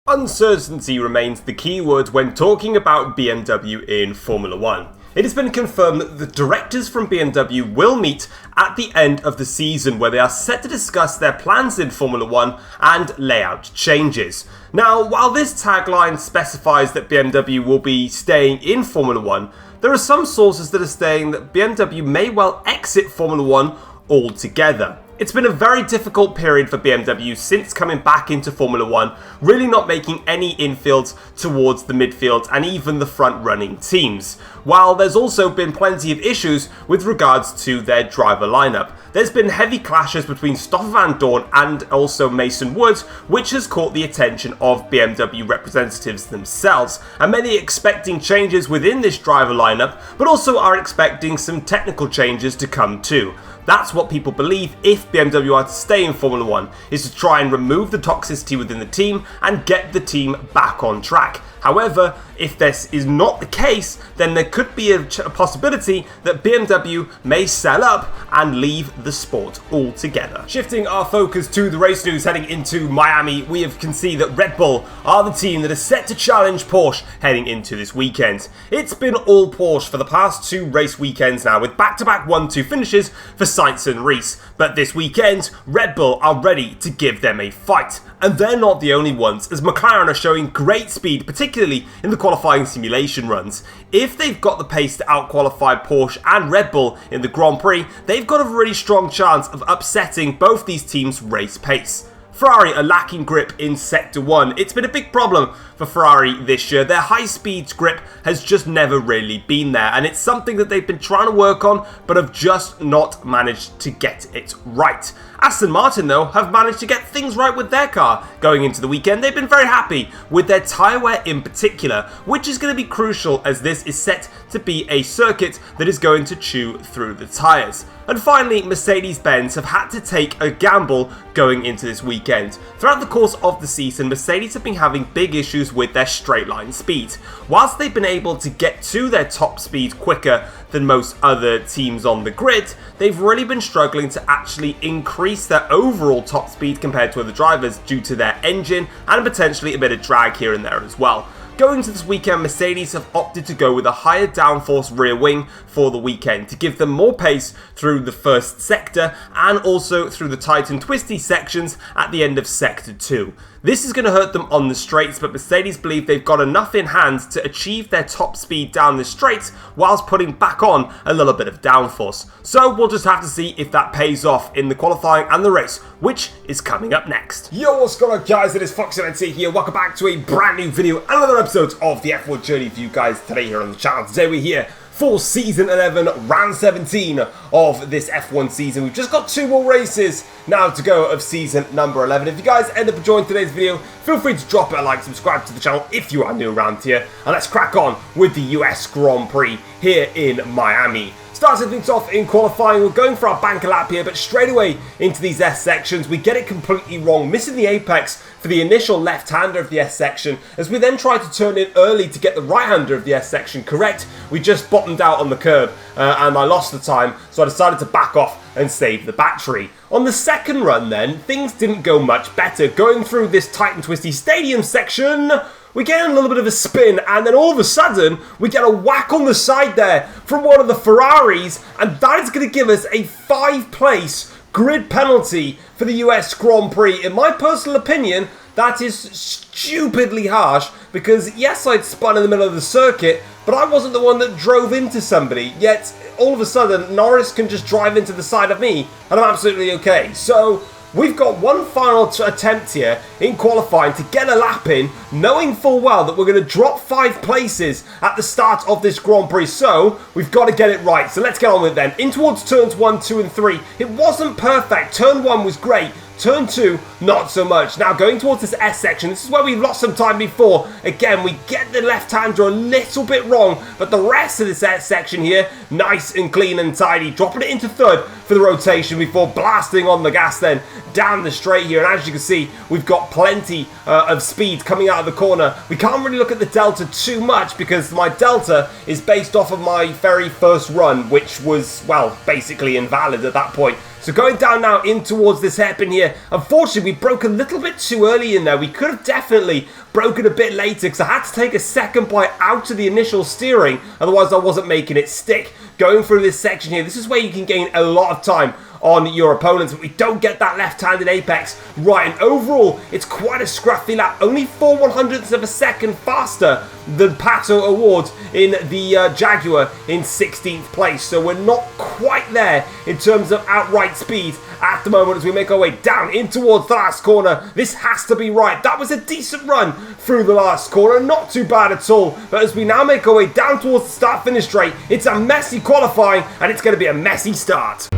Uncertainty remains the key word when talking about BMW in Formula 1. It has been confirmed that the directors from BMW will meet at the end of the season, where they are set to discuss their plans in Formula 1 and layout changes. Now, while this tagline specifies that BMW will be staying in Formula 1, there are some sources that are saying that BMW may well exit Formula 1 altogether. It's been a very difficult period for BMW since coming back into Formula 1, really not making any infields towards the midfield and even the front-running teams. While there's also been plenty of issues with regards to their driver lineup. There's been heavy clashes between Stoffel Vandoorne and also Mason Wood, which has caught the attention of BMW representatives themselves, and many expecting changes within this driver lineup, but also are expecting some technical changes to come too. That's what people believe if BMW are to stay in Formula 1, is to try and remove the toxicity within the team and get the team back on track. However, if this is not the case, then there could be a possibility that BMW may sell up and leave the sport altogether. Shifting our focus to the race news heading into Miami, we can see that Red Bull are the team that is set to challenge Porsche heading into this weekend. It's been all Porsche for the past two race weekends now, with back-to-back 1-2 finishes for Sainz and Rees. But this weekend, Red Bull are ready to give them a fight. And they're not the only ones, as McLaren are showing great speed, particularly in the qualifying simulation runs. If they've got the pace to outqualify Porsche and Red Bull in the Grand Prix, they've got a really strong chance of upsetting both these teams' race pace. Ferrari are lacking grip in Sector 1. It's been a big problem for Ferrari this year. Their high-speed grip has just never really been there, and it's something that they've been trying to work on, but have just not managed to get it right. Aston Martin, though, have managed to get things right with their car going into the weekend. They've been very happy with their tyre wear in particular, which is going to be crucial as this is set to be a circuit that is going to chew through the tyres. And finally, Mercedes-Benz have had to take a gamble going into this weekend. Throughout the course of the season, Mercedes have been having big issues with their straight line speed. Whilst they've been able to get to their top speed quicker than most other teams on the grid, they've really been struggling to actually increase their overall top speed compared to other drivers due to their engine and potentially a bit of drag here and there as well. Going into this weekend, Mercedes have opted to go with a higher downforce rear wing for the weekend to give them more pace through the first sector and also through the tight and twisty sections at the end of Sector 2. This is going to hurt them on the straights, but Mercedes believe they've got enough in hand to achieve their top speed down the straights whilst putting back on a little bit of downforce. So we'll just have to see if that pays off in the qualifying and the race, which is coming up next. Yo, what's going on, guys? It is Foxydude here. Welcome back to a brand new video, another episode of the F1 journey for you guys today here on the channel. Today we're here for Season 11, Round 17 of this F1 season. We've just got two more races now to go of Season number 11. If you guys end up enjoying today's video, feel free to drop it a like, subscribe to the channel if you are new around here, and let's crack on with the US Grand Prix here in Miami. Starting things off in qualifying, we're going for our banker lap here, but straight away into these S sections, we get it completely wrong, missing the apex for the initial left-hander of the S section. As we then try to turn in early to get the right-hander of the S section correct, we just bottomed out on the curb and I lost the time, so I decided to back off and save the battery. On the second run then, things didn't go much better. Going through this tight and twisty stadium section, we get a little bit of a spin, and then all of a sudden, we get a whack on the side there from one of the Ferraris, and that is going to give us a 5-place grid penalty for the US Grand Prix. In my personal opinion, that is stupidly harsh, because yes, I'd spun in the middle of the circuit, but I wasn't the one that drove into somebody, yet all of a sudden, Norris can just drive into the side of me, and I'm absolutely okay. So we've got one final attempt here in qualifying to get a lap in, knowing full well that we're going to drop 5 places at the start of this Grand Prix, so we've got to get it right. So let's get on with it then. In towards turns 1, 2 and 3, it wasn't perfect. Turn 1 was great. Turn 2, not so much. Now going towards this S section, this is where we've lost some time before. Again, we get the left-hander a little bit wrong, but the rest of this S section here, nice and clean and tidy. Dropping it into third for the rotation before blasting on the gas then down the straight here. And as you can see, we've got plenty of speed coming out of the corner. We can't really look at the delta too much because my delta is based off of my very first run, which was, well, basically invalid at that point. So going down now in towards this hairpin here. Unfortunately, we broke a little bit too early in there. We could have definitely broken a bit later because I had to take a second bite out of the initial steering. Otherwise, I wasn't making it stick. Going through this section here, this is where you can gain a lot of time on your opponents, but we don't get that left-handed apex right. And overall, it's quite a scruffy lap. Only 4/100ths of a second faster than Pato Awards in the Jaguar in 16th place. So we're not quite there in terms of outright speed at the moment as we make our way down in towards the last corner. This has to be right. That was a decent run through the last corner. Not too bad at all. But as we now make our way down towards the start-finish straight, it's a messy qualifying and it's going to be a messy start.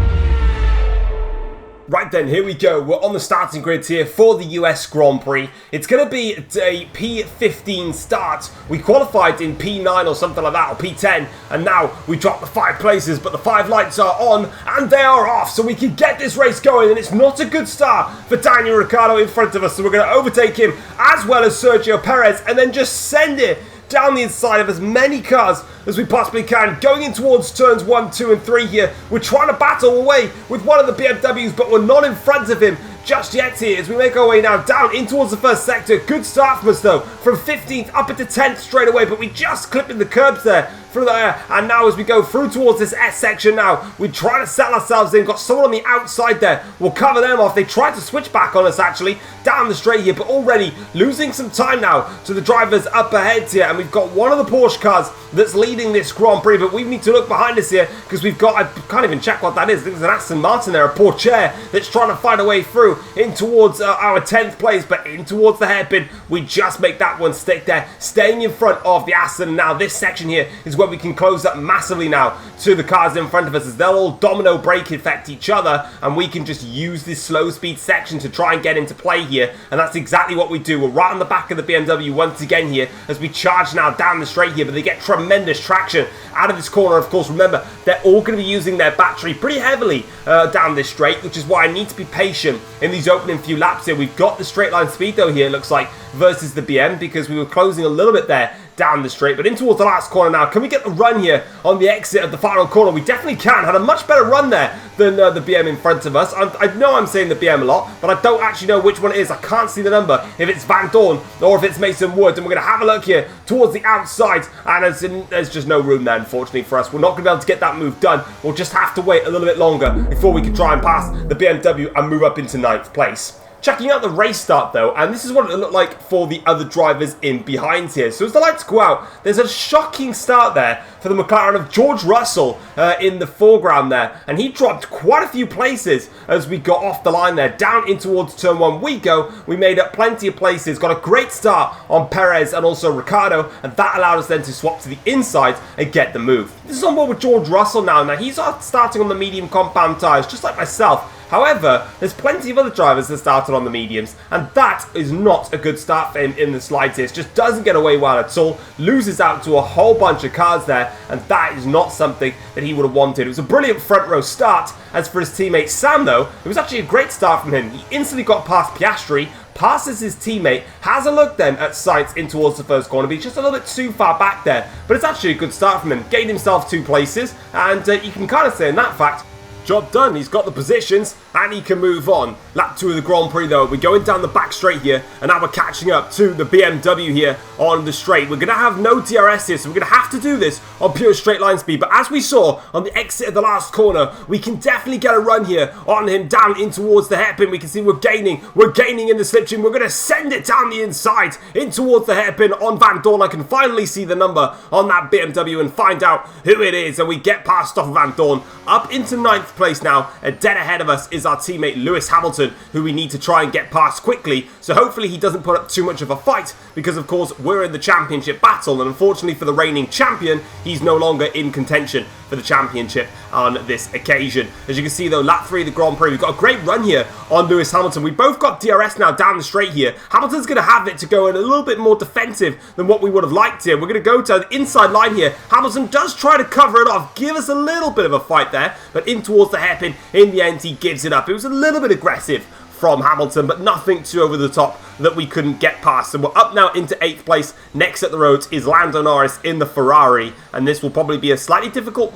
Right then, here we go. We're on the starting grid here for the US Grand Prix. It's going to be a P15 start. We qualified in P9 or something like that, or P10, and now we dropped the 5 places, but the 5 lights are on, and they are off, so we can get this race going, and it's not a good start for Daniel Ricciardo in front of us, so we're going to overtake him, as well as Sergio Perez, and then just send it down the inside of as many cars as we possibly can. Going in towards turns 1, 2 and 3 here. We're trying to battle away with one of the BMWs, but we're not in front of him just yet here as we make our way now down in towards the first sector. Good start from us though, from 15th up into 10th straight away, but we just clipped in the curbs there through there. And now as we go through towards this S section now, we try to settle ourselves in. Got someone on the outside there. We'll cover them off. They tried to switch back on us actually down the straight here, but already losing some time now to the drivers up ahead here. And we've got one of the Porsche cars that's leading this Grand Prix, but we need to look behind us here because we've got, I can't even check what that is. I think there's an Aston Martin there, a Porsche that's trying to find a way through in towards our 10th place, but in towards the hairpin. We just make that one stick there, staying in front of the Aston. Now this section here is where we can close up massively now to the cars in front of us as they'll all domino brake affect each other, and we can just use this slow speed section to try and get into play here, and that's exactly what we do. We're right on the back of the BMW once again here as we charge now down the straight here, but they get tremendous traction out of this corner. Of course, remember, they're all going to be using their battery pretty heavily down this straight, which is why I need to be patient in these opening few laps here. We've got the straight line speed though here, it looks like, versus the BM, because we were closing a little bit there down the straight, but in towards the last corner now. Can we get the run here on the exit of the final corner? We definitely can. Had a much better run there than the BM in front of us. I know I'm saying the BM a lot, but I don't actually know which one it is. I can't see the number, if it's Van Dorn or if it's Mason Wood, and we're going to have a look here towards the outside, and there's just no room there, unfortunately, for us. We're not going to be able to get that move done. We'll just have to wait a little bit longer before we can try and pass the BMW and move up into 9th place. Checking out the race start though, and this is what it looked like for the other drivers in behind here. So as the lights go out, there's a shocking start there for the McLaren of George Russell in the foreground there, and he dropped quite a few places as we got off the line there. Down in towards turn 1 we go. We made up plenty of places, got a great start on Perez and also Ricciardo, and that allowed us then to swap to the inside and get the move. This is on board with George Russell now. Now he's starting on the medium compound tyres, just like myself. However, there's plenty of other drivers that started on the mediums, and that is not a good start for him in the slightest. Just doesn't get away well at all, loses out to a whole bunch of cars there, and that is not something that he would have wanted. It was a brilliant front row start. As for his teammate Sam though, it was actually a great start from him. He instantly got past Piastri, passes his teammate, has a look then at Sainz in towards the first corner, but he's just a little bit too far back there. But it's actually a good start from him. Gained himself 2 places, and you can kind of say in that fact, job done. He's got the positions and he can move on. Lap 2 of the Grand Prix though. We're going down the back straight here, and now we're catching up to the BMW here on the straight. We're going to have no DRS here, so we're going to have to do this on pure straight line speed. But as we saw on the exit of the last corner, we can definitely get a run here on him down in towards the hairpin. We can see we're gaining in the slipstream. We're going to send it down the inside in towards the hairpin on Van Dorn. I can finally see the number on that BMW and find out who it is, and we get past off of Van Dorn up into 9th place now. Dead ahead of us is our teammate Lewis Hamilton, who we need to try and get past quickly, so hopefully he doesn't put up too much of a fight, because of course we're in the championship battle, and unfortunately for the reigning champion, he's no longer in contention for the championship on this occasion. As you can see though, lap 3 of the Grand Prix, we've got a great run here on Lewis Hamilton. We both got DRS now down the straight here. Hamilton's going to have it to go in a little bit more defensive than what we would have liked here. We're going to go to the inside line here. Hamilton does try to cover it off, give us a little bit of a fight there, but in towards the hairpin, in the end he gives it up. It was a little bit aggressive from Hamilton, but nothing too over the top that we couldn't get past. So we're up now into 8th place. Next at the roads is Lando Norris in the Ferrari, and this will probably be a slightly difficult,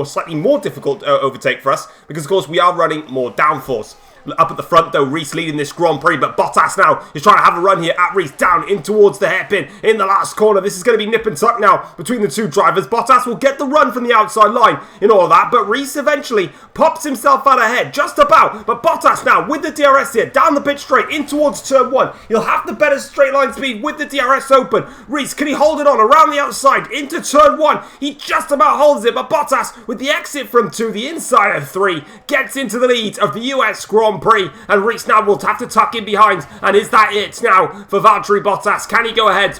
slightly more difficult overtake for us, because of course we are running more downforce. Up at the front though, Reese leading this Grand Prix, but Bottas now is trying to have a run here at Reese, down in towards the hairpin in the last corner. This is going to be nip and tuck now between the two drivers. Bottas will get the run from the outside line in all of that, but Reese eventually pops himself out ahead, just about. But Bottas now with the DRS here, down the pitch straight in towards turn 1. He'll have the better straight line speed with the DRS open. Reese, can he hold it on around the outside into turn 1? He just about holds it, but Bottas with the exit from 2, the inside of 3, gets into the lead of the US Grand Prix, and Reese now will have to tuck in behind. And is that it now for Valtteri Bottas? Can he go ahead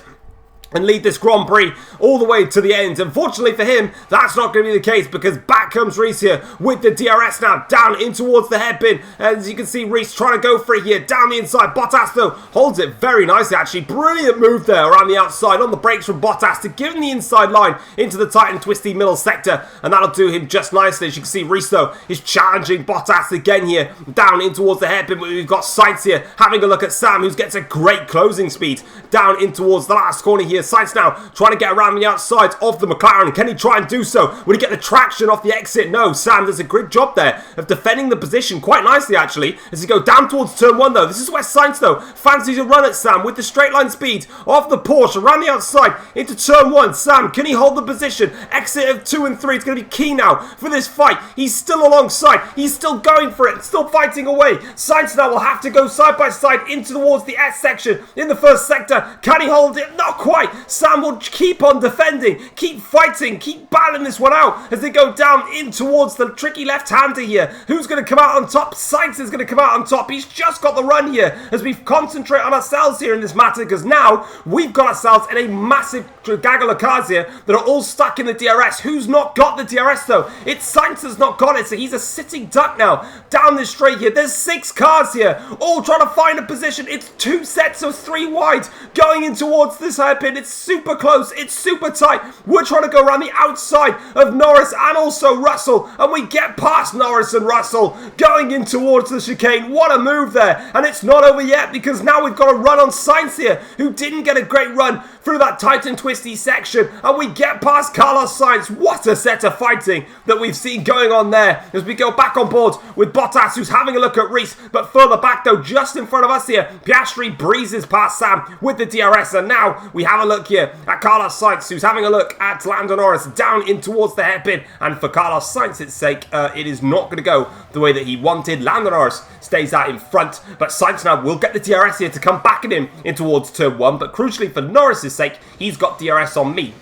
and lead this Grand Prix all the way to the end? Unfortunately for him, that's not going to be the case, because back comes Reese here with the DRS now down in towards the hairpin. As you can see, Reese trying to go for it here down the inside. Bottas though holds it very nicely actually. Brilliant move there around the outside on the brakes from Bottas to give him the inside line into the tight and twisty middle sector, and that'll do him just nicely. As you can see, Reese though is challenging Bottas again here down in towards the hairpin, but we've got Sainz here having a look at Sam, who gets a great closing speed down in towards the last corner here. Sainz now trying to get around the outside of the McLaren. Can he try and do so? Will he get the traction off the exit? No. Sam does a great job there of defending the position quite nicely actually, as he go down towards turn 1 though. This is where Sainz though fancies a run at Sam with the straight line speed of the Porsche around the outside into turn 1. Sam, can he hold the position? Exit of 2 and 3. It's going to be key now for this fight. He's still alongside. He's still going for it. Still fighting away. Sainz now will have to go side by side into towards the S section in the first sector. Can he hold it? Not quite. Sam will keep on defending, keep fighting, keep battling this one out as they go down in towards the tricky left-hander here. Who's going to come out on top? Sainz is going to come out on top. He's just got the run here as we concentrate on ourselves here in this matter, because now we've got ourselves in a massive gaggle of cars here that are all stuck in the DRS. Who's not got the DRS though? It's Sainz that's not got it, so he's a sitting duck now down this straight here. There's 6 cars here, all trying to find a position. It's 2 sets of 3 wide going in towards this hairpin. It's super close, it's super tight. We're trying to go around the outside of Norris and also Russell, and we get past Norris and Russell going in towards the chicane. What a move there, and it's not over yet, because now we've got a run on Sainz here, who didn't get a great run through that tight and twisty section, and we get past Carlos Sainz. What a set of fighting that we've seen going on there as we go back on board with Bottas, who's having a look at Reese, but further back though, just in front of us here, Piastri breezes past Sam with the DRS, and now we have a look here at Carlos Sainz, who's having a look at Lando Norris down in towards the hairpin, and for Carlos Sainz's sake, it is not going to go the way that he wanted. Lando Norris stays out in front, but Sainz now will get the DRS here to come back at him in towards turn 1, but crucially for Norris's sake, he's got DRS on me,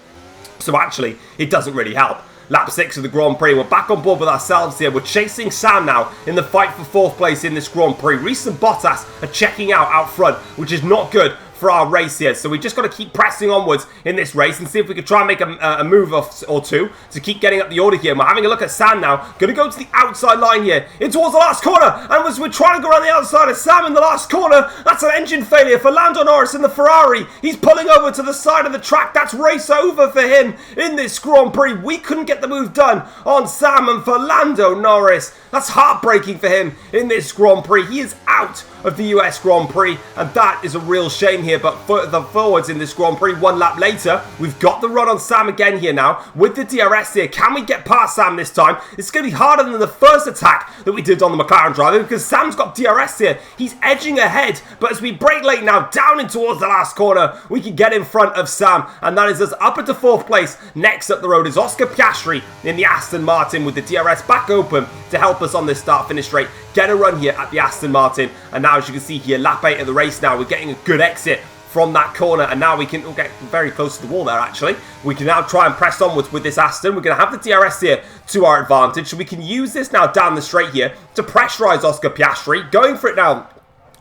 so actually it doesn't really help. Lap 6 of the Grand Prix, we're back on board with ourselves here. We're chasing Sam now in the fight for 4th place in this Grand Prix. Reese and Bottas are checking out front, which is not good for our race here, so we just got to keep pressing onwards in this race and see if we can try and make a move or two to keep getting up the order here. And we're having a look at Sam now, going to go to the outside line here, in towards the last corner, and as we're trying to go around the outside of Sam in the last corner, that's an engine failure for Lando Norris in the Ferrari. He's pulling over to the side of the track. That's race over for him in this Grand Prix. We couldn't get the move done on Sam, and for Lando Norris, that's heartbreaking for him in this Grand Prix. He is out of the US Grand Prix, and that is a real shame here. But further forwards in this Grand Prix, 1 lap later, we've got the run on Sam again here now with the DRS here. Can we get past Sam this time? It's going to be harder than the first attack that we did on the McLaren driver, because Sam's got DRS here. He's edging ahead, but as we brake late now down in towards the last corner, we can get in front of Sam, and that is us up into 4th place. Next up the road is Oscar Piastri in the Aston Martin with the DRS back open to help us on this start-finish straight. Get a run here at the Aston Martin, and now as you can see here, lap 8 of the race now, we're getting a good exit from that corner, and now we can get very close to the wall there actually. We can now try and press onwards with this Aston. We're going to have the DRS here to our advantage, so we can use this now down the straight here to pressurise Oscar Piastri, going for it now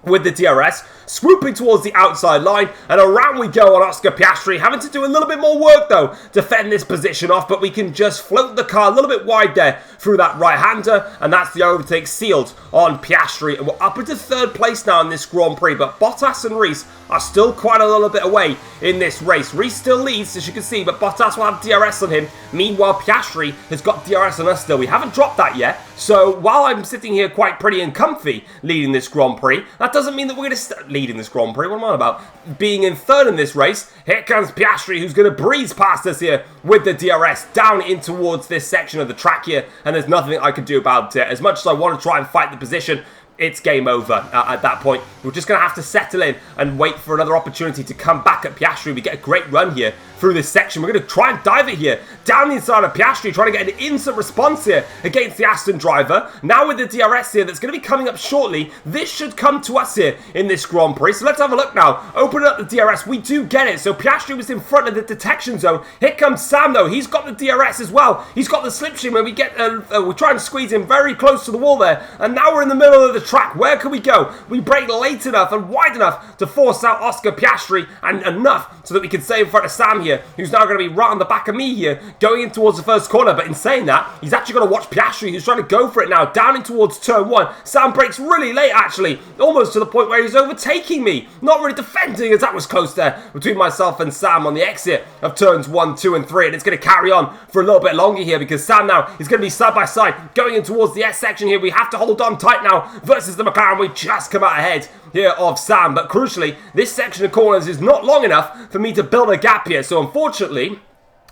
with the DRS, swooping towards the outside line, and around we go on Oscar Piastri, having to do a little bit more work though to fend this position off, but we can just float the car a little bit wide there through that right-hander, and that's the overtake sealed on Piastri, and we're up into 3rd place now in this Grand Prix, but Bottas and Reese are still quite a little bit away in this race. Reese still leads, as you can see, but Bottas will have DRS on him. Meanwhile, Piastri has got DRS on us still. We haven't dropped that yet, so while I'm sitting here quite pretty and comfy leading this Grand Prix, that doesn't mean that we're going to lead in this Grand Prix. What am I on about? Being in third in this race. Here comes Piastri, who's going to breeze past us here with the DRS down in towards this section of the track here, and there's nothing I can do about it. As much as I want to try and fight the position, it's game over at that point. We're just going to have to settle in and wait for another opportunity to come back at Piastri. We get a great run here through this section. We're going to try and dive it here down the inside of Piastri, trying to get an instant response here against the Aston driver. Now with the DRS here that's going to be coming up shortly, this should come to us here in this Grand Prix. So let's have a look now. Open up the DRS. We do get it. So Piastri was in front of the detection zone. Here comes Sam though. He's got the DRS as well. He's got the slipstream where we get, we're trying to squeeze him very close to the wall there. And now we're in the middle of the track. Where can we go? We brake late enough and wide enough to force out Oscar Piastri, and enough so that we can stay in front of Sam here, who's now going to be right on the back of me here, going in towards the first corner. But in saying that, he's actually going to watch Piastri, who's trying to go for it now, down in towards turn 1. Sam brakes really late, actually, almost to the point where he's overtaking me. Not really defending, as that was close there between myself and Sam on the exit of turns 1, 2, and 3. And it's going to carry on for a little bit longer here, because Sam now is going to be side by side, going in towards the S section here. We have to hold on tight now versus the McLaren. We just come out ahead here of Sam, but crucially, this section of corners is not long enough for me to build a gap here. So unfortunately,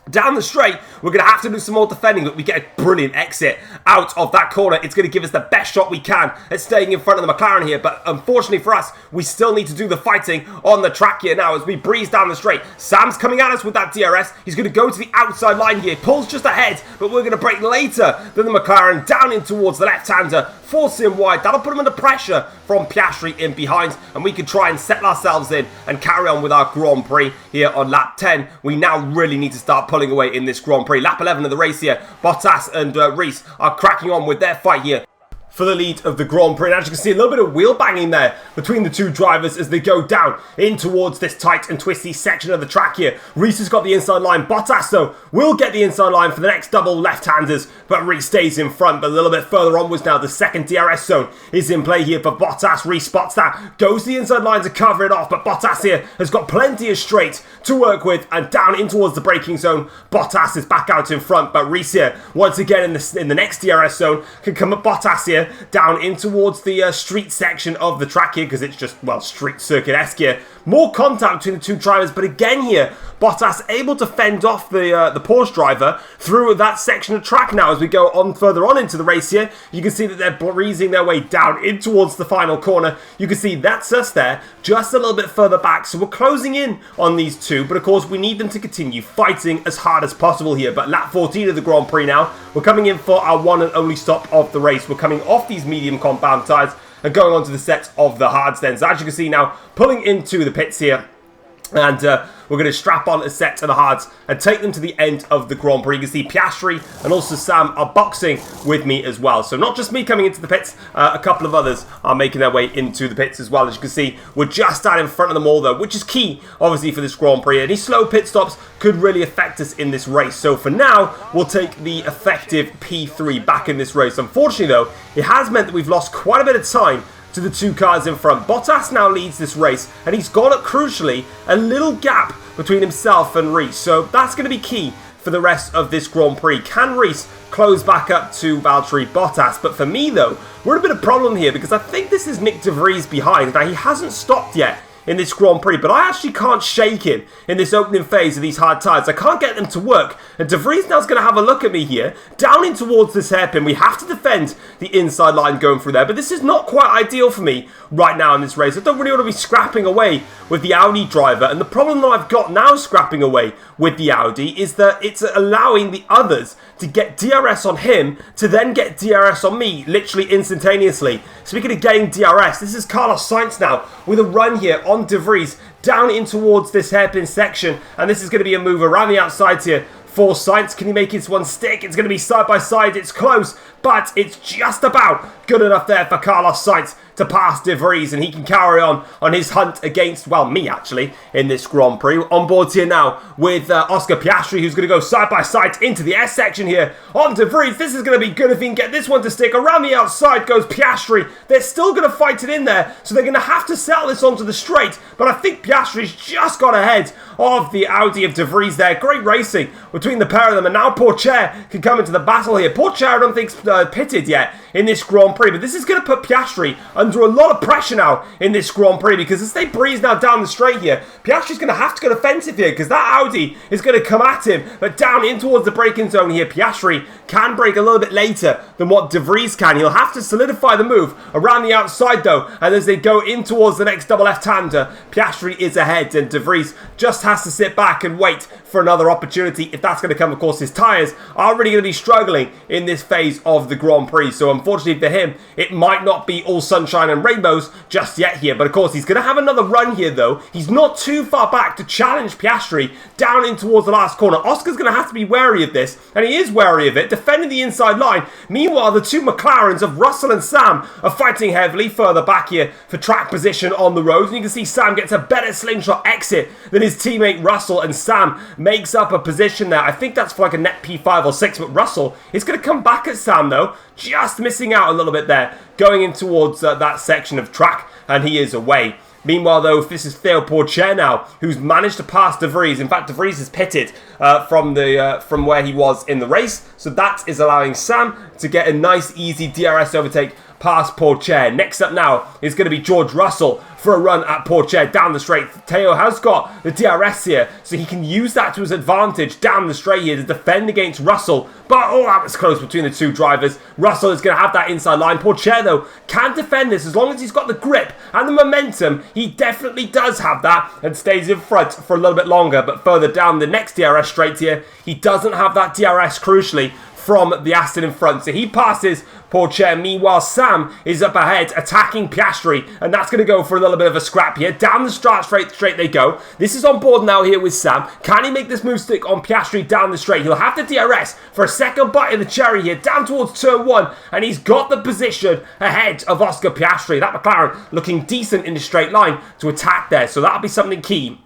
down the straight, we're going to have to do some more defending, but we get a brilliant exit out of that corner. It's going to give us the best shot we can at staying in front of the McLaren here, but unfortunately for us, we still need to do the fighting on the track here now as we breeze down the straight. Sam's coming at us with that DRS. He's going to go to the outside line here, pulls just ahead, but we're going to brake later than the McLaren, down in towards the left-hander, force him wide. That'll put him under pressure from Piastri in behind, and we can try and settle ourselves in and carry on with our Grand Prix here on lap 10. We now really need to start pulling away in this Grand Prix. Lap 11 of the race here, Bottas and Rees are cracking on with their fight here for the lead of the Grand Prix. And as you can see, a little bit of wheel banging there between the two drivers as they go down in towards this tight and twisty section of the track here. Rees has got the inside line. Bottas, though, will get the inside line for the next double left-handers, but Rees stays in front. But a little bit further onwards now, the second DRS zone is in play here for Bottas. Rees spots that, goes to the inside line to cover it off, but Bottas here has got plenty of straight to work with, and down in towards the braking zone, Bottas is back out in front, but Rees here, once again in the next DRS zone, can come at Bottas here, down in towards the street section of the track here, because it's just, well, street circuit-esque here. More contact between the two drivers, but again here, Bottas able to fend off the Porsche driver through that section of track now. As we go on further on into the race here, you can see that they're breezing their way down in towards the final corner. You can see that's us there, just a little bit further back, so we're closing in on these two, but of course we need them to continue fighting as hard as possible here. But lap 14 of the Grand Prix now, we're coming in for our one and only stop of the race. We're coming off these medium compound tyres and going on to the set of the hards then. So as you can see now, pulling into the pits here, and we're going to strap on a set of the hards and take them to the end of the Grand Prix. You can see Piastri and also Sam are boxing with me as well. So not just me coming into the pits, a couple of others are making their way into the pits as well. As you can see, we're just out in front of them all though, which is key, obviously, for this Grand Prix. Any slow pit stops could really affect us in this race. So for now, we'll take the effective P3 back in this race. Unfortunately though, it has meant that we've lost quite a bit of time to the two cars in front. Bottas now leads this race, and he's got, crucially, a little gap between himself and Rees. So that's going to be key for the rest of this Grand Prix. Can Rees close back up to Valtteri Bottas? But for me, though, we're in a bit of a problem here, because I think this is Nick de Vries behind. Now, he hasn't stopped yet in this Grand Prix, but I actually can't shake him in this opening phase of these hard tyres. I can't get them to work, and De Vries now's going to have a look at me here, down in towards this hairpin. We have to defend the inside line going through there, but this is not quite ideal for me right now in this race. I don't really want to be scrapping away with the Audi driver, and the problem that I've got now scrapping away with the Audi is that it's allowing the others to get DRS on him to then get DRS on me, literally instantaneously. Speaking of getting DRS, this is Carlos Sainz now with a run here on De Vries down in towards this hairpin section, and this is going to be a move around the outsides here for Sainz. Can he make his one stick? It's going to be side by side. It's close, but it's just about good enough there for Carlos Sainz to pass De Vries, and he can carry on his hunt against, well, me actually, in this Grand Prix. On board here now with Oscar Piastri, who's going to go side by side into the S section here on De Vries. This is going to be good if he can get this one to stick. Around the outside goes Piastri. They're still going to fight it in there, so they're going to have to settle this onto the straight, but I think Piastri's just got ahead of the Audi of De Vries there. Great racing between the pair of them, and now Pourchaire can come into the battle here. Pourchaire, I don't think's pitted yet in this Grand Prix. But this is going to put Piastri under a lot of pressure now in this Grand Prix, because as they breeze now down the straight here, Piastri's going to have to go defensive here, because that Audi is going to come at him. But down in towards the braking zone here, Piastri can brake a little bit later than what De Vries can. He'll have to solidify the move around the outside though, and as they go in towards the next double left-hander, Piastri is ahead, and De Vries just has to sit back and wait for another opportunity. If that's going to come, of course, his tyres are really going to be struggling in this phase of the Grand Prix. So unfortunately for him, it might not be all sunshine and rainbows just yet here. But of course, he's going to have another run here though. He's not too far back to challenge Piastri down in towards the last corner. Oscar's going to have to be wary of this, and he is wary of it, defending the inside line. Meanwhile, the two McLarens of Russell and Sam are fighting heavily further back here for track position on the road. And you can see Sam gets a better slingshot exit than his teammate Russell, and Sam makes up a position there. I think that's for like a net P5 or 6, but Russell is going to come back at Sam though, just missing out a little bit there, going in towards that section of track, and he is away. Meanwhile, though, this is Theo Pourchaire now, who's managed to pass De Vries. In fact, De Vries is pitted from where he was in the race, so that is allowing Sam to get a nice, easy DRS overtake past Pourchaire. Next up now is going to be George Russell for a run at Pourchaire down the straight. Theo has got the DRS here, so he can use that to his advantage down the straight here to defend against Russell. But, oh, that was close between the two drivers. Russell is going to have that inside line. Pourchaire, though, can defend this as long as he's got the grip and the momentum. He definitely does have that and stays in front for a little bit longer. But further down the next DRS straight here, he doesn't have that DRS, crucially, from the Aston in front. So he passes Pourchaire. Meanwhile, Sam is up ahead attacking Piastri, and that's going to go for a little bit of a scrap here. Down the start straight they go. This is on board now here with Sam. Can he make this move stick on Piastri down the straight? He'll have to DRS for a second bite of the cherry here, down towards turn 1, and he's got the position ahead of Oscar Piastri. That McLaren looking decent in the straight line to attack there, so that'll be something key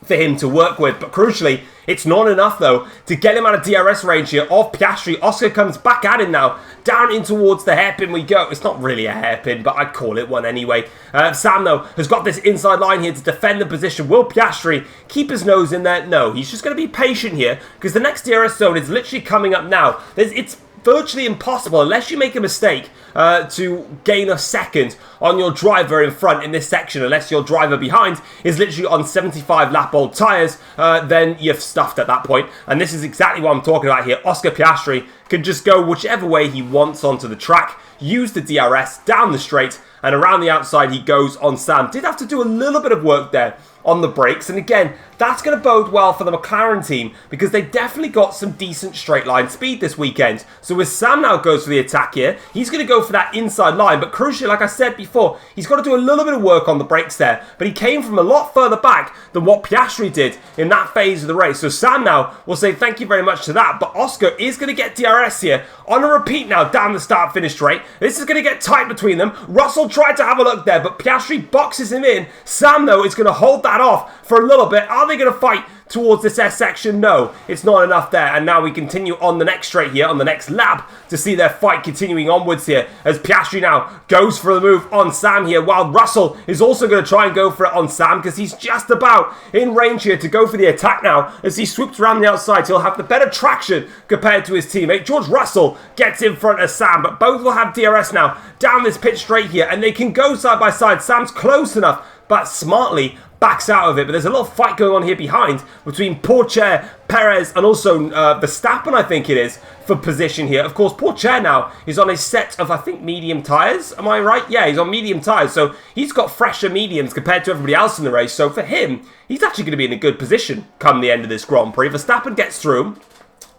for him to work with. But crucially, it's not enough though to get him out of DRS range here of Piastri. Oscar comes back at him now. Down in towards the hairpin we go. It's not really a hairpin, but I'd call it one anyway. Sam though has got this inside line here to defend the position. Will Piastri keep his nose in there? No, he's just going to be patient here, because the next DRS zone is literally coming up now. It's virtually impossible, unless you make a mistake, to gain a second on your driver in front in this section. Unless your driver behind is literally on 75 lap old tyres, then you've stuffed at that point. And this is exactly what I'm talking about here. Oscar Piastri can just go whichever way he wants onto the track, use the DRS down the straight, and around the outside he goes on Sam. Did have to do a little bit of work there on the brakes, and again, that's going to bode well for the McLaren team, because they definitely got some decent straight line speed this weekend. So as Sam now goes for the attack here, he's going to go for that inside line, but crucially, like I said before, he's got to do a little bit of work on the brakes there, but he came from a lot further back than what Piastri did in that phase of the race. So Sam now will say thank you very much to that, but Oscar is going to get DRS here on a repeat now down the start-finish straight. This is going to get tight between them. Russell tried to have a look there, but Piastri boxes him in. Sam, though, is going to hold that off for a little bit. Are they going to fight towards this S section? No, it's not enough there. And now we continue on the next straight here, on the next lap, to see their fight continuing onwards here, as Piastri now goes for the move on Sam here, while Russell is also going to try and go for it on Sam, because he's just about in range here to go for the attack now. As he swoops around the outside, he'll have the better traction compared to his teammate. George Russell gets in front of Sam, but both will have DRS now down this pit straight here, and they can go side by side. Sam's close enough, but smartly backs out of it. But there's a little fight going on here behind between Pourchaire, Perez, and also Verstappen, I think it is, for position here. Of course, Pourchaire now is on a set of, I think, medium tyres. Am I right? Yeah, he's on medium tyres. So he's got fresher mediums compared to everybody else in the race. So for him, he's actually going to be in a good position come the end of this Grand Prix. Verstappen gets through.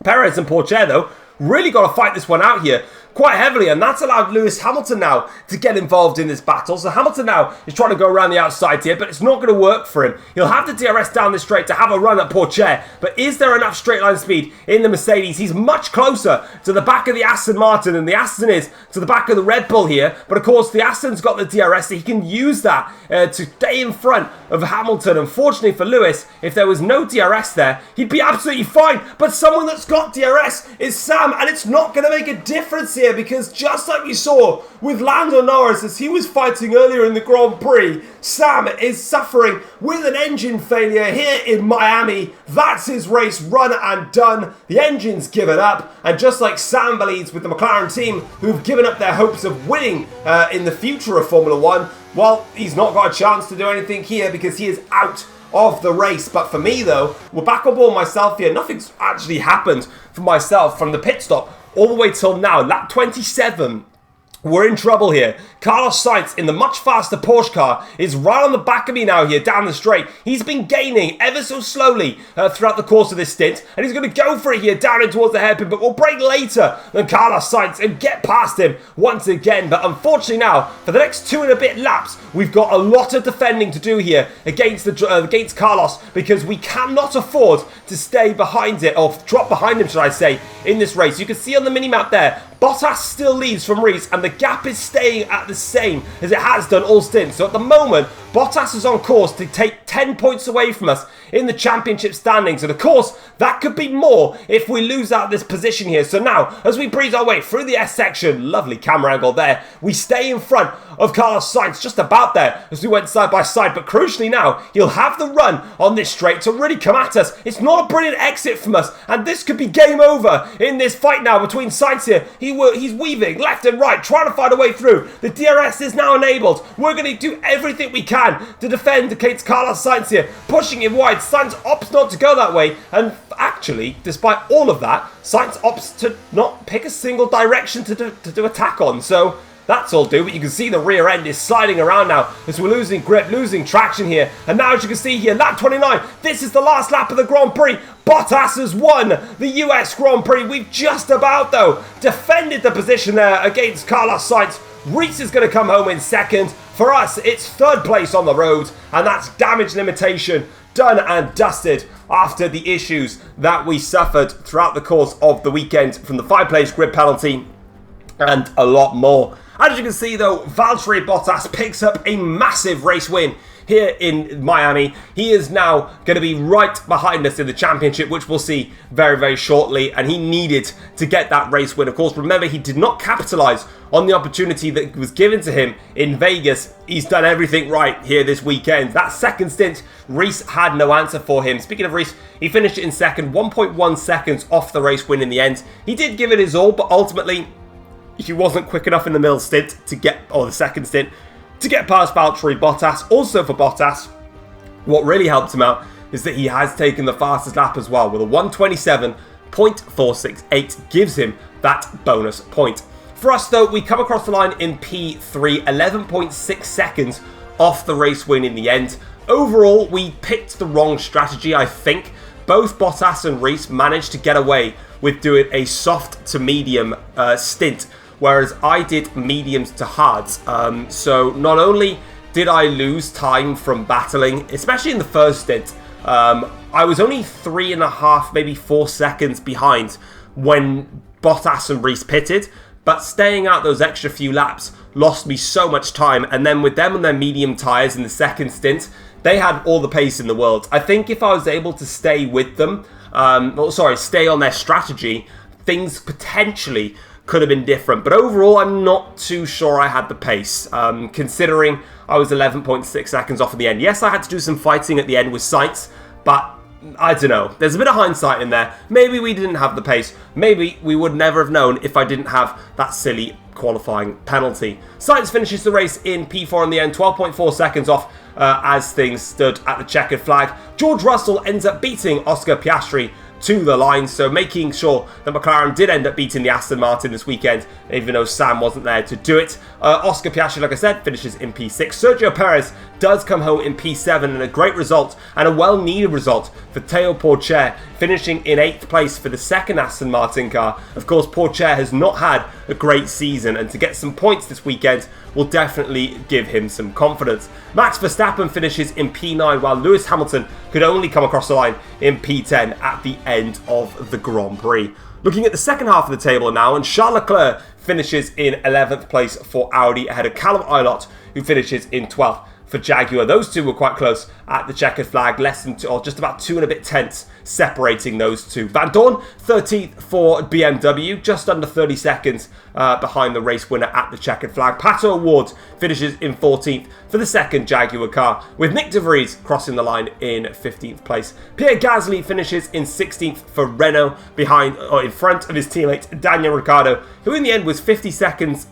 Perez and Pourchaire, though, really got to fight this one out here quite heavily, and that's allowed Lewis Hamilton now to get involved in this battle. So Hamilton now is trying to go around the outside here, but it's not going to work for him. He'll have the DRS down this straight to have a run at Pourchaire, but is there enough straight line speed in the Mercedes? He's much closer to the back of the Aston Martin than the Aston is to the back of the Red Bull here, but of course the Aston's got the DRS, so he can use that to stay in front of Hamilton. Unfortunately for Lewis, if there was no DRS there, he'd be absolutely fine, but someone that's got DRS is Sam, and it's not going to make a difference here here, because just like we saw with Lando Norris as he was fighting earlier in the Grand Prix, Sam is suffering with an engine failure here in Miami. That's his race run and done. The engine's given up, and just like Sam believes with the McLaren team, who've given up their hopes of winning in the future of Formula 1, well, he's not got a chance to do anything here because he is out of the race. But for me though, we're back on board myself here. Nothing's actually happened for myself from the pit stop all the way till now. Lap 27. We're in trouble here. Carlos Sainz in the much faster Porsche car is right on the back of me now here down the straight. He's been gaining ever so slowly throughout the course of this stint, and he's going to go for it here down in towards the hairpin, but we'll brake later than Carlos Sainz and get past him once again. But unfortunately now, for the next 2 and a bit laps, we've got a lot of defending to do here against Carlos, because we cannot afford to stay behind it, or drop behind him, should I say, in this race. You can see on the mini-map there, Bottas still leads from Reese, and the gap is staying at the same as it has done all stints. So at the moment, Bottas is on course to take 10 points away from us in the championship standings. And of course, that could be more if we lose out this position here. So now, as we breeze our way through the S section, lovely camera angle there, we stay in front of Carlos Sainz, just about there as we went side by side. But crucially now, he'll have the run on this straight to really come at us. It's not a brilliant exit from us, and this could be game over in this fight now between Sainz here. He's weaving left and right, trying to find a way through. The DRS is now enabled. We're going to do everything we can to defend against Carlos Sainz here, pushing him wide. Sainz opts not to go that way, and actually, despite all of that, Sainz opts to not pick a single direction to do attack on. So that's all do, but you can see the rear end is sliding around now as we're losing grip, losing traction here. And now, as you can see here, lap 29, this is the last lap of the Grand Prix. Bottas has won the US Grand Prix. We've just about, though, defended the position there against Carlos Sainz. Reese is going to come home in second. For us, it's third place on the road, and that's damage limitation done and dusted after the issues that we suffered throughout the course of the weekend from the 5-place grid penalty and a lot more. As you can see though, Valtteri Bottas picks up a massive race win here in Miami. He is now going to be right behind us in the championship, which we'll see very, very shortly. And he needed to get that race win. Of course, remember, he did not capitalize on the opportunity that was given to him in Vegas. He's done everything right here this weekend. That second stint, Reese had no answer for him. Speaking of Reese, he finished it in second, 1.1 seconds off the race win in the end. He did give it his all, but ultimately, he wasn't quick enough in the middle stint to get, or the second stint, to get past Valtteri Bottas. Also for Bottas, what really helped him out is that he has taken the fastest lap as well, with a 1:27.468 gives him that bonus point. For us though, we come across the line in P3, 11.6 seconds off the race win in the end. Overall, we picked the wrong strategy, I think. Both Bottas and Reese managed to get away with doing a soft to medium stint, whereas I did mediums to hards. So not only did I lose time from battling, especially in the first stint, I was only 3.5, maybe 4 seconds behind when Bottas and Reese pitted, but staying out those extra few laps lost me so much time. And then with them on their medium tyres in the second stint, they had all the pace in the world. I think if I was able to stay with them, stay on their strategy, things potentially could have been different. But overall, I'm not too sure I had the pace, considering I was 11.6 seconds off at the end. Yes, I had to do some fighting at the end with Sainz, but I don't know. There's a bit of hindsight in there. Maybe we didn't have the pace. Maybe we would never have known if I didn't have that silly qualifying penalty. Sainz finishes the race in P4 in the end, 12.4 seconds off as things stood at the checkered flag. George Russell ends up beating Oscar Piastri to the line, so making sure that McLaren did end up beating the Aston Martin this weekend, even though Sam wasn't there to do it. Oscar Piastri, like I said, finishes in P6. Sergio Perez does come home in P7, and a great result, and a well-needed result for Théo Pourchaire, finishing in 8th place for the second Aston Martin car. Of course, Pourchaire has not had a great season, and to get some points this weekend will definitely give him some confidence. Max Verstappen finishes in P9, while Lewis Hamilton could only come across the line in P10 at the end of the Grand Prix. Looking at the second half of the table now, and Charles Leclerc finishes in 11th place for Audi, ahead of Callum Ilott, who finishes in 12th for Jaguar. Those two were quite close at the checkered flag, less than two, or just about 2 and a bit tenths separating those two. Van Dorn, 13th for BMW, just under 30 seconds behind the race winner at the checkered flag. Pato O'Ward finishes in 14th for the second Jaguar car, with Nick De Vries crossing the line in 15th place. Pierre Gasly finishes in 16th for Renault, in front of his teammate Daniel Ricciardo, who in the end was 50 seconds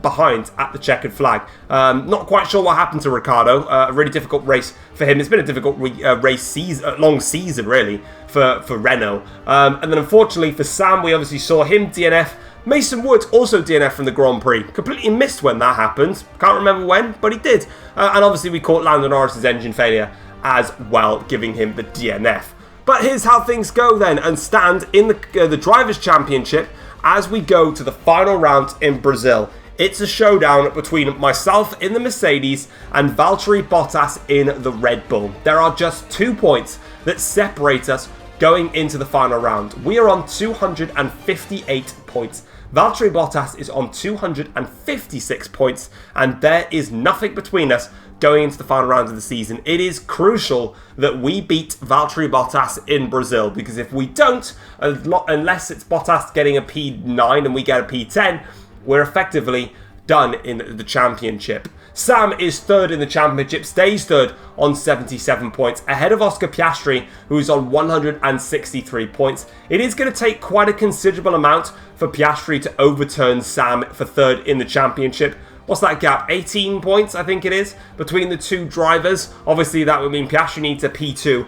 behind at the checkered flag. Not quite sure what happened to Ricciardo. A really difficult race for him. It's been a difficult long season really for Renault. And then unfortunately for Sam, we obviously saw him DNF. Mason Woods also DNF from the Grand Prix. Completely missed when that happened. Can't remember when, but he did. And obviously we caught Lando Norris's engine failure as well, giving him the DNF. But here's how things go then and stand in the Drivers' Championship as we go to the final round in Brazil. It's a showdown between myself in the Mercedes and Valtteri Bottas in the Red Bull. There are just 2 points that separate us going into the final round. We are on 258 points. Valtteri Bottas is on 256 points, and there is nothing between us going into the final round of the season. It is crucial that we beat Valtteri Bottas in Brazil, because if we don't, unless it's Bottas getting a P9 and we get a P10, we're effectively done in the championship. Sam is third in the championship, stays third on 77 points, ahead of Oscar Piastri, who's on 163 points. It is going to take quite a considerable amount for Piastri to overturn Sam for third in the championship. What's that gap? 18 points, I think it is, between the two drivers. Obviously, that would mean Piastri needs a P2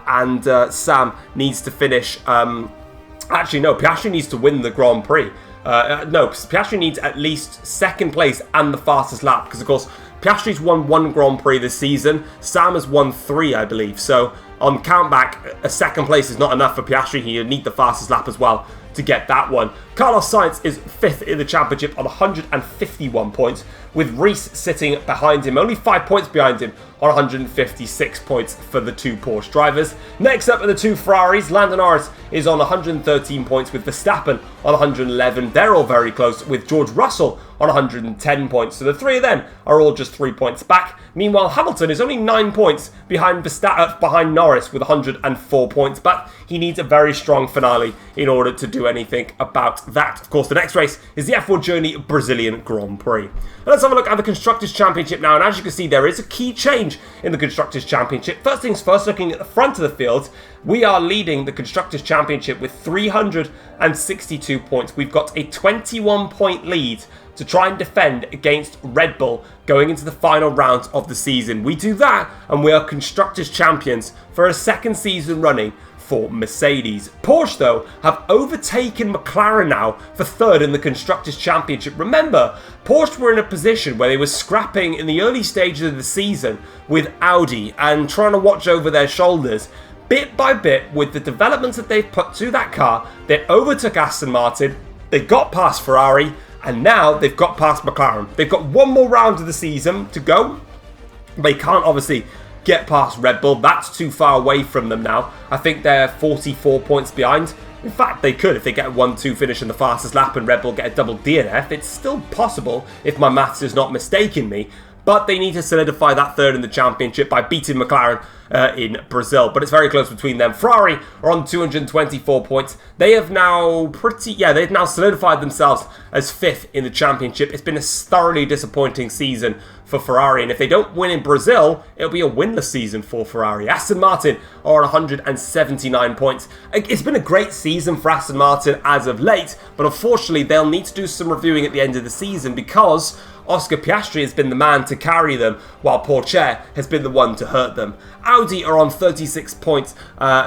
and Sam needs to finish... Actually, no, Piastri needs to win the Grand Prix. No, Piastri needs at least second place and the fastest lap, because of course Piastri's won 1 Grand Prix this season, Sam has won 3 I believe, so on countback a second place is not enough for Piastri. He need the fastest lap as well to get that one. Carlos Sainz is 5th in the championship on 151 points, with Reese sitting behind him, only 5 points behind him on 156 points for the 2 Porsche drivers. Next up are the 2 Ferraris. Lando Norris is on 113 points with Verstappen on 111. They're all very close, with George Russell on 110 points. So the 3 of them are all just 3 points back. Meanwhile, Hamilton is only 9 points behind Norris with 104 points, but he needs a very strong finale in order to do anything about that. Of course, the next race is the F1 Journey Brazilian Grand Prix. Let's have a look at the Constructors' Championship now, and as you can see, there is a key change in the Constructors' Championship. First things first, looking at the front of the field, we are leading the Constructors' Championship with 362 points. We've got a 21-point lead to try and defend against Red Bull going into the final round of the season. We do that, and we are Constructors' Champions for a second season running for Mercedes. Porsche, though, have overtaken McLaren now for third in the Constructors' Championship. Remember, Porsche were in a position where they were scrapping in the early stages of the season with Audi and trying to watch over their shoulders. Bit by bit, with the developments that they've put to that car, they overtook Aston Martin, they got past Ferrari, and now they've got past McLaren. They've got one more round of the season to go. They can't obviously get past Red Bull. That's too far away from them now. I think they're 44 points behind. In fact, they could if they get a 1-2 finish in the fastest lap and Red Bull get a double DNF. It's still possible if my maths is not mistaking me. But they need to solidify that third in the championship by beating McLaren in Brazil. But it's very close between them. Ferrari are on 224 points. They have now they've now solidified themselves as 5th in the championship. It's been a thoroughly disappointing season for Ferrari, and if they don't win in Brazil, it'll be a winless season for Ferrari. Aston Martin are on 179 points. It's been a great season for Aston Martin as of late, but unfortunately they'll need to do some reviewing at the end of the season because Oscar Piastri has been the man to carry them, while Porsche has been the one to hurt them. Audi are on 36 points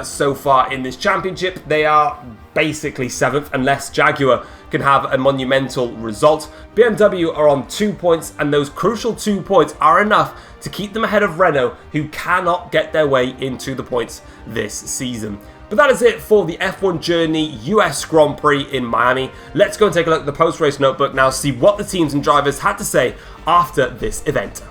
so far in this championship. They are basically 7th unless Jaguar can have a monumental result. BMW are on 2 points, and those crucial 2 points are enough to keep them ahead of Renault, who cannot get their way into the points this season. But that is it for the F1 Journey US Grand Prix in Miami. Let's go and take a look at the post-race notebook now, see what the teams and drivers had to say after this event.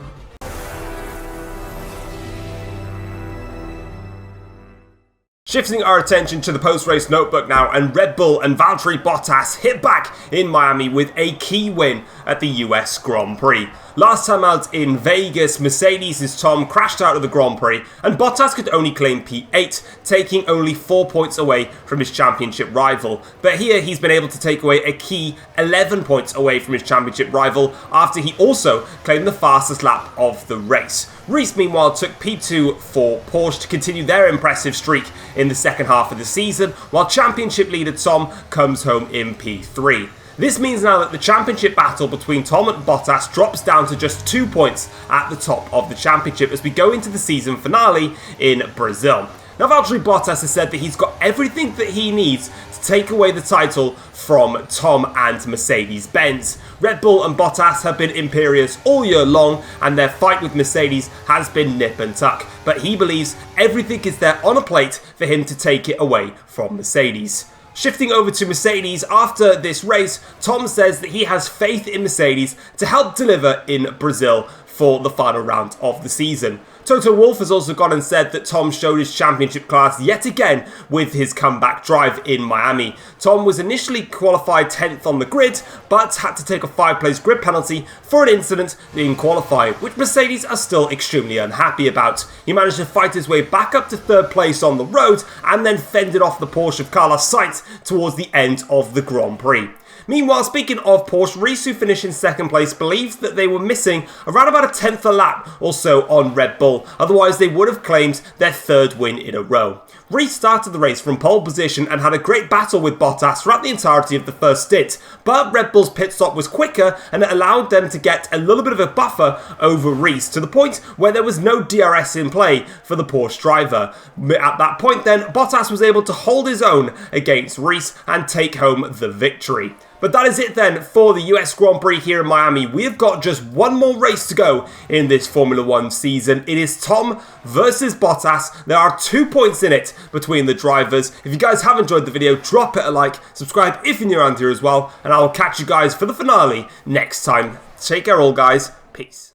Shifting our attention to the post-race notebook now, and Red Bull and Valtteri Bottas hit back in Miami with a key win at the US Grand Prix. Last time out in Vegas, Mercedes' Tom crashed out of the Grand Prix, and Bottas could only claim P8, taking only 4 points away from his championship rival. But here he's been able to take away a key 11 points away from his championship rival after he also claimed the fastest lap of the race. Reese, meanwhile, took P2 for Porsche to continue their impressive streak in the second half of the season, while championship leader Tom comes home in P3. This means now that the championship battle between Tom and Bottas drops down to just 2 points at the top of the championship as we go into the season finale in Brazil. Now, Valtteri Bottas has said that he's got everything that he needs to take away the title from Tom and Mercedes-Benz. Red Bull and Bottas have been imperious all year long, and their fight with Mercedes has been nip and tuck. But he believes everything is there on a plate for him to take it away from Mercedes. Shifting over to Mercedes, after this race, Tom says that he has faith in Mercedes to help deliver in Brazil for the final round of the season. Toto Wolff has also gone and said that Tom showed his championship class yet again with his comeback drive in Miami. Tom was initially qualified 10th on the grid, but had to take a 5-place grid penalty for an incident in qualifying, which Mercedes are still extremely unhappy about. He managed to fight his way back up to 3rd place on the road, and then fended off the Porsche of Carlos Sainz towards the end of the Grand Prix. Meanwhile, speaking of Porsche, Reese, who finished in 2nd place, believes that they were missing around about a 10th a lap or so on Red Bull, otherwise they would have claimed their 3rd win in a row. Reese started the race from pole position and had a great battle with Bottas throughout the entirety of the first stint, but Red Bull's pit stop was quicker and it allowed them to get a little bit of a buffer over Reese, to the point where there was no DRS in play for the Porsche driver. At that point then, Bottas was able to hold his own against Reese and take home the victory. But that is it then for the US Grand Prix here in Miami. We have got just one more race to go in this Formula 1 season. It is Tom versus Bottas. There are 2 points in it between the drivers. If you guys have enjoyed the video, drop it a like, subscribe if you're new around here as well, and I will catch you guys for the finale next time. Take care all guys. Peace.